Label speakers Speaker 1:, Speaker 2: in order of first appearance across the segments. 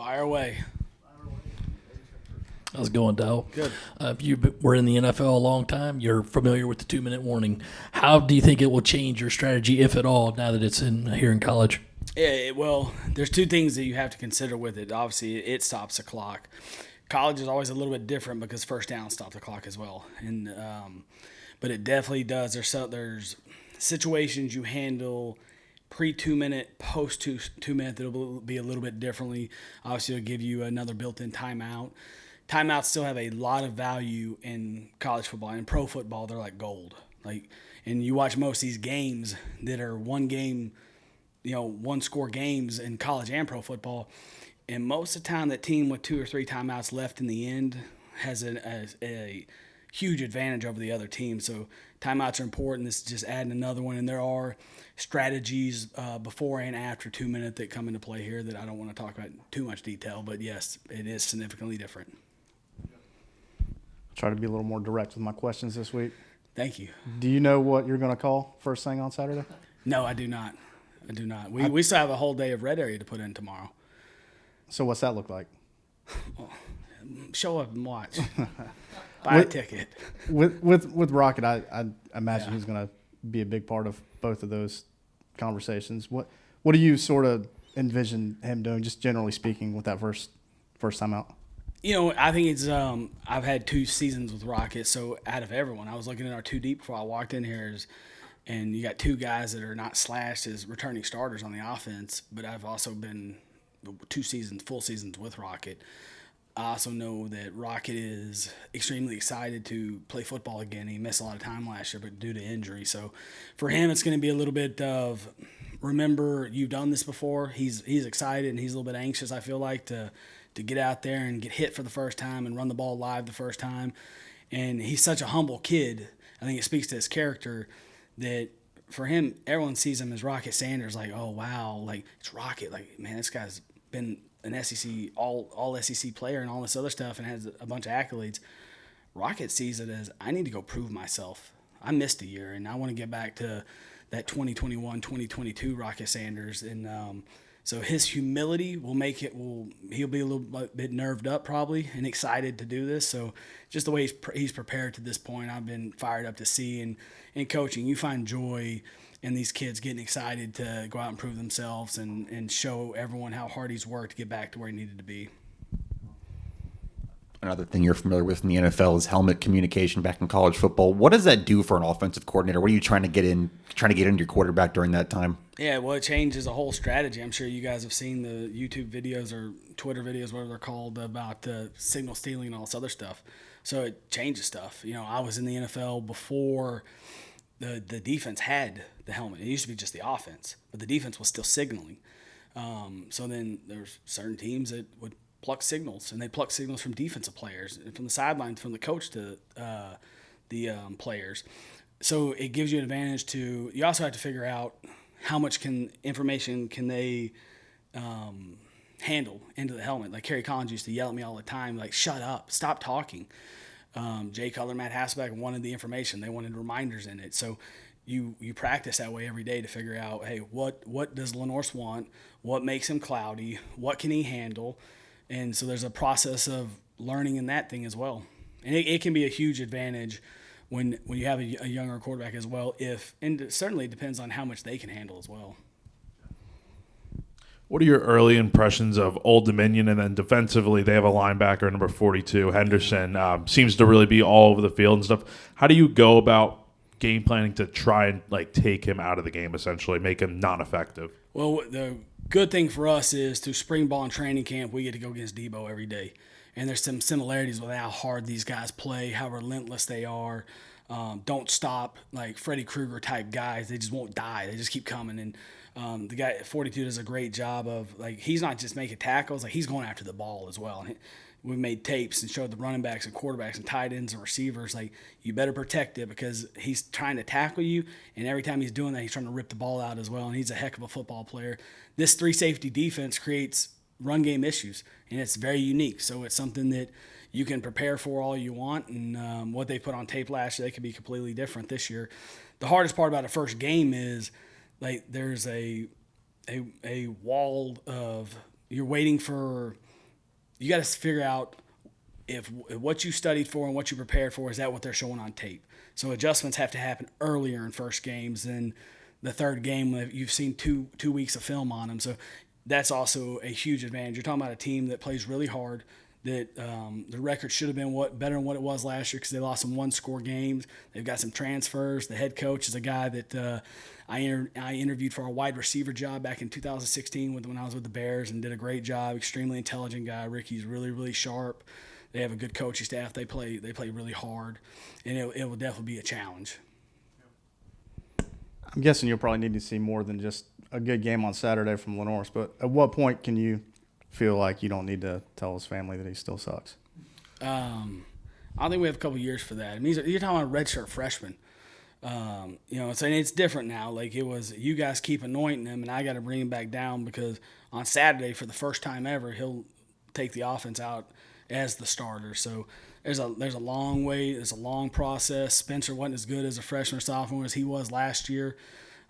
Speaker 1: Fire away.
Speaker 2: How's it going, Dowell?
Speaker 1: Good.
Speaker 2: You were in the NFL a long time. You're familiar with the 2-minute warning. How do you think it will change your strategy, if at all, now that it's here in college?
Speaker 1: Yeah, well, there's two things that you have to consider with it. Obviously, it stops the clock. College is always a little bit different because first down stops the clock as well, but it definitely does. There's situations you handle pre 2 minute, post 2 minute that'll be a little bit differently. Obviously, it'll give you another built-in timeout. Timeouts still have a lot of value in college football and pro football. They're like gold. And you watch most of these games that are one game, one score games in college and pro football. And most of the time, that team with 2 or 3 timeouts left in the end has a huge advantage over the other team. So timeouts are important. This is just adding another one. And there are strategies before and after 2 minute that come into play here that I don't want to talk about in too much detail. But yes, it is significantly different.
Speaker 3: Try to be a little more direct with my questions this week.
Speaker 1: Thank you.
Speaker 3: Do you know what you're going to call first thing on Saturday?
Speaker 1: No, I do not. We still have a whole day of red area to put in tomorrow.
Speaker 3: So what's that look like?
Speaker 1: Show up and watch. Buy a ticket.
Speaker 3: With Rocket, I imagine he's going to be a big part of both of those conversations. What do you sort of envision him doing, just generally speaking, with that first time out?
Speaker 1: I think it's I've had 2 seasons with Rocket, so out of everyone, I was looking at our 2 deep before I walked in here, and you got 2 guys that are not slashed as returning starters on the offense, but I've also been 2 full seasons with Rocket. I also know that Rocket is extremely excited to play football again. He missed a lot of time last year, but due to injury. So for him, it's going to be a little bit of, remember, you've done this before. He's excited, and he's a little bit anxious, I feel like, to get out there and get hit for the first time and run the ball live the first time. And he's such a humble kid. I think it speaks to his character that for him, everyone sees him as Rocket Sanders, like, oh, wow, like, it's Rocket. Like, man, this guy's been an SEC, all SEC player and all this other stuff and has a bunch of accolades. Rocket sees it as, I need to go prove myself. I missed a year, and I want to get back to that 2021, 2022 Rocket Sanders. And so his humility will make it. He'll be a little bit nerved up probably and excited to do this. So just the way he's prepared to this point, I've been fired up to see. And in coaching, you find joy in these kids getting excited to go out and prove themselves and show everyone how hard he's worked to get back to where he needed to be.
Speaker 4: Another thing you're familiar with in the NFL is helmet communication back in college football. What does that do for an offensive coordinator? What are you trying to get into your quarterback during that time?
Speaker 1: Yeah, well, it changes a whole strategy. I'm sure you guys have seen the YouTube videos or Twitter videos, whatever they're called, about signal stealing and all this other stuff. So it changes stuff. I was in the NFL before the defense had the helmet. It used to be just the offense, but the defense was still signaling. So then there's certain teams that would pluck signals, and they pluck signals from defensive players, from the sidelines, from the coach to the players. So it gives you an advantage to. You also have to figure out how much information can they handle into the helmet. Like Kerry Collins used to yell at me all the time, like, "Shut up, stop talking." Jay Cutler, Matt Hasselbeck wanted the information. They wanted reminders in it. So you practice that way every day to figure out, hey, what does Lenorse want? What makes him cloudy? What can he handle? And so there's a process of learning in that thing as well. And it can be a huge advantage when you have a younger quarterback as well, and it certainly depends on how much they can handle as well.
Speaker 5: What are your early impressions of Old Dominion? And then defensively, they have a linebacker, number 42, Henderson, seems to really be all over the field and stuff. How do you go about game planning to try and take him out of the game, essentially, make him non-effective?
Speaker 1: Well, the good thing for us is through spring ball and training camp, we get to go against Debo every day. And there's some similarities with how hard these guys play, how relentless they are. Don't stop, like Freddy Krueger type guys. They just won't die. They just keep coming. And the guy at 42 does a great job of, he's not just making tackles, he's going after the ball as well. And we made tapes and showed the running backs and quarterbacks and tight ends and receivers, you better protect it because he's trying to tackle you, and every time he's doing that, he's trying to rip the ball out as well, and he's a heck of a football player. This 3-safety defense creates run game issues, and it's very unique. So it's something that you can prepare for all you want, and what they put on tape last year, they could be completely different this year. The hardest part about a first game is there's a wall of, you're waiting for you got to figure out if what you studied for and what you prepared for, is that what they're showing on tape. So adjustments have to happen earlier in first games than the third game when you've seen two weeks of film on them. So that's also a huge advantage. You're talking about a team that plays really hard, that the record should have been better than what it was last year because they lost some one-score games. They've got some transfers. The head coach is a guy that I interviewed for a wide receiver job back in 2016 when I was with the Bears, and did a great job. Extremely intelligent guy. Ricky's really, really sharp. They have a good coaching staff. They play really hard, and it will definitely be a challenge.
Speaker 3: I'm guessing you'll probably need to see more than just a good game on Saturday from Lenore's, but at what point can you feel like you don't need to tell his family that he still sucks?
Speaker 1: I think we have a couple years for that. I mean, you're talking about a redshirt freshman. So it's different now. Like it was, you guys keep anointing him, and I got to bring him back down because on Saturday, for the first time ever, he'll take the offense out as the starter. So there's a long way. There's a long process. Spencer wasn't as good as a freshman or sophomore as he was last year.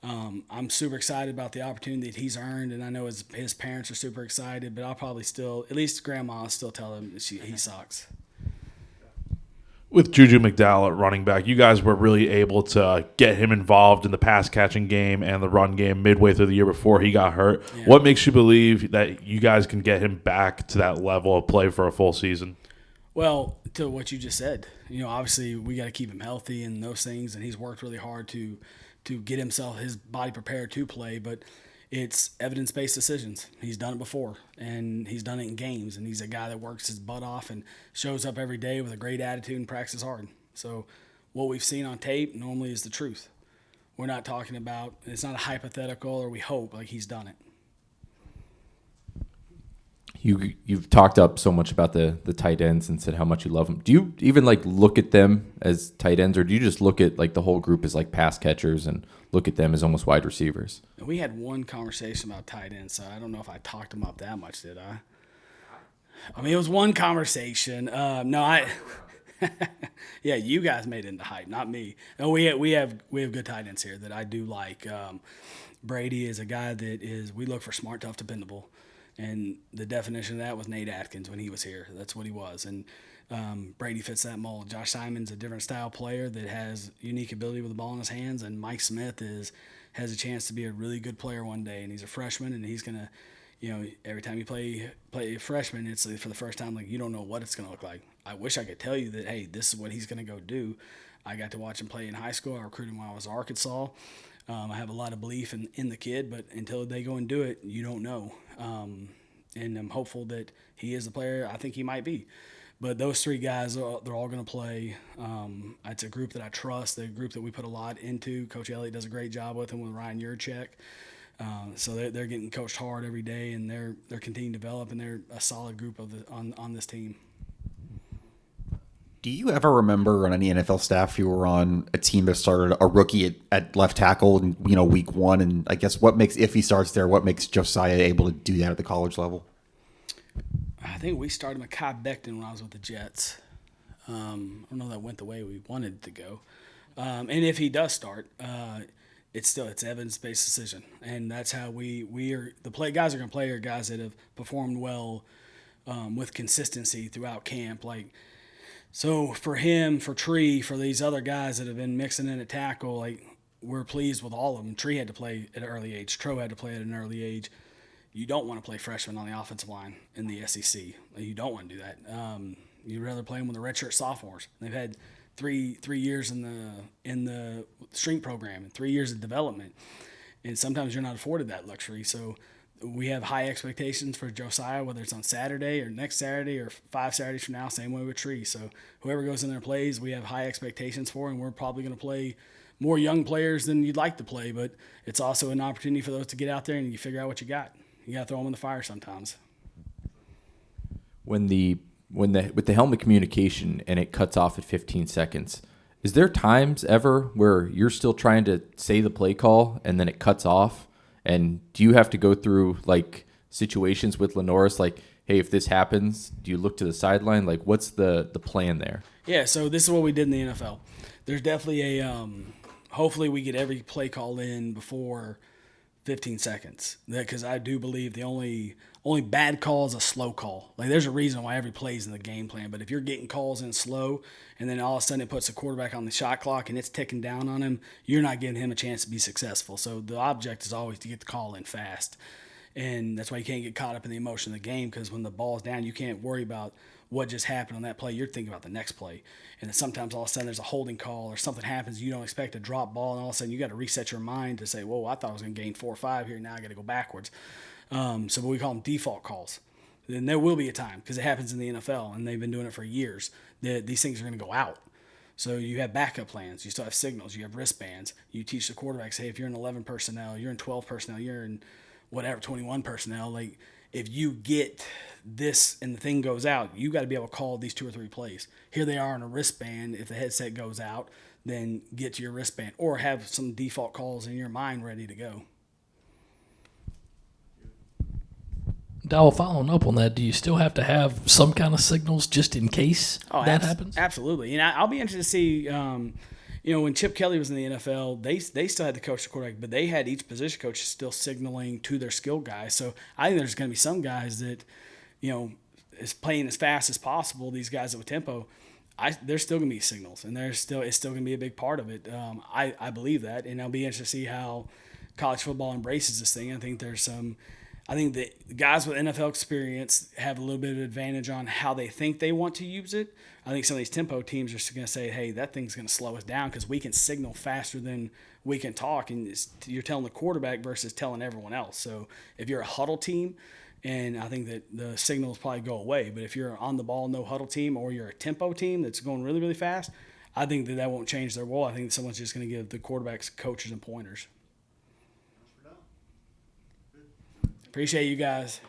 Speaker 1: I'm super excited about the opportunity that he's earned, and I know his parents are super excited, but I'll probably still, at least grandma will still tell him that he sucks.
Speaker 5: With Juju McDowell at running back, you guys were really able to get him involved in the pass-catching game and the run game midway through the year before he got hurt. Yeah. What makes you believe that you guys can get him back to that level of play for a full season?
Speaker 1: Well, to what you just said, obviously we got to keep him healthy and those things, and he's worked really hard to get his body prepared to play, but it's evidence-based decisions. He's done it before, and he's done it in games, and he's a guy that works his butt off and shows up every day with a great attitude and practices hard. So what we've seen on tape normally is the truth. We're not talking about, it's not a hypothetical or we hope, like he's done it.
Speaker 6: You've talked up so much about the tight ends and said how much you love them. Do you even look at them as tight ends, or do you just look at the whole group as pass catchers and look at them as almost wide receivers?
Speaker 1: We had one conversation about tight ends, so I don't know if I talked them up that much, did I? I mean, it was one conversation. Yeah, you guys made it into hype, not me. No, we have good tight ends here that I do like. Brady is a guy that we look for smart, tough, dependable. And the definition of that was Nate Atkins when he was here. That's what he was. And Brady fits that mold. Josh Simon's a different style player that has unique ability with the ball in his hands. And Mike Smith has a chance to be a really good player one day. And he's a freshman, and he's going to, every time you play a freshman, it's for the first time, you don't know what it's going to look like. I wish I could tell you that, hey, this is what he's going to go do. I got to watch him play in high school. I recruited him when I was at Arkansas. I have a lot of belief in the kid, but until they go and do it, you don't know. And I'm hopeful that he is the player I think he might be. But those three guys, they're all going to play. It's a group that I trust, a group that we put a lot into. Coach Elliott does a great job with them with Ryan Yurchek. So they're getting coached hard every day, and they're continuing to develop, and they're a solid group on this team.
Speaker 4: Do you ever remember on any NFL staff you were on a team that started a rookie at left tackle in week one? And I guess if he starts there, what makes Josiah able to do that at the college level?
Speaker 1: I think we started Mekhi Becton when I was with the Jets. I don't know if that went the way we wanted it to go. And if he does start, it's evidence-based decision, and that's how we are. Guys are going to play are guys that have performed well with consistency throughout camp, So for him, for Tree, for these other guys that have been mixing in a tackle, we're pleased with all of them. Tree had to play at an early age. Tro had to play at an early age. You don't want to play freshmen on the offensive line in the SEC. You don't want to do that. You'd rather play them with the redshirt sophomores. They've had three years in the strength program and 3 years of development, and sometimes you're not afforded that luxury. So we have high expectations for Josiah, whether it's on Saturday or next Saturday or 5 Saturdays from now, same way with Tree. So whoever goes in there and plays, we have high expectations for, and we're probably going to play more young players than you'd like to play, but it's also an opportunity for those to get out there and you figure out what you got. You got to throw them in the fire sometimes.
Speaker 6: With the helmet communication and it cuts off at 15 seconds, is there times ever where you're still trying to say the play call and then it cuts off? And do you have to go through situations with Lenore's hey, if this happens, do you look to the sideline? What's the plan there?
Speaker 1: Yeah, so this is what we did in the NFL. There's definitely hopefully we get every play call in before 15 seconds. Because I do believe the only bad call is a slow call. Like, there's a reason why every play is in the game plan. But if you're getting calls in slow and then all of a sudden it puts the quarterback on the shot clock and it's ticking down on him, you're not giving him a chance to be successful. So the object is always to get the call in fast. And that's why you can't get caught up in the emotion of the game, because when the ball's down, you can't worry about what just happened on that play. You're thinking about the next play. And then sometimes all of a sudden there's a holding call or something happens. You don't expect a drop ball, and all of a sudden you got to reset your mind to say, whoa, I thought I was going to gain 4 or 5 here. Now I got to go backwards. So we call them default calls. Then there will be a time, because it happens in the NFL, and they've been doing it for years, that these things are going to go out. So you have backup plans. You still have signals. You have wristbands. You teach the quarterbacks, hey, if you're in 11 personnel, you're in 12 personnel, you're in whatever, 21 personnel, like, if you get this and the thing goes out, you got to be able to call these 2 or 3 plays. Here they are on a wristband. If the headset goes out, then get to your wristband, or have some default calls in your mind ready to go.
Speaker 2: Dowell, following up on that, do you still have to have some kind of signals just in case that happens?
Speaker 1: Absolutely. And I'll be interested to see, when Chip Kelly was in the NFL, they still had to coach the quarterback, but they had each position coach still signaling to their skill guys. So I think there's going to be some guys that, is playing as fast as possible, these guys with tempo. There's still going to be signals, and it's still going to be a big part of it. I believe that, and I'll be interested to see how college football embraces this thing. I think that guys with NFL experience have a little bit of advantage on how they think they want to use it. I think some of these tempo teams are going to say, hey, that thing's going to slow us down because we can signal faster than we can talk. And you're telling the quarterback versus telling everyone else. So if you're a huddle team, and I think that the signals probably go away. But if you're on the ball, no huddle team, or you're a tempo team that's going really, really fast, I think that won't change their role. I think someone's just going to give the quarterbacks coaches and pointers. Appreciate you guys.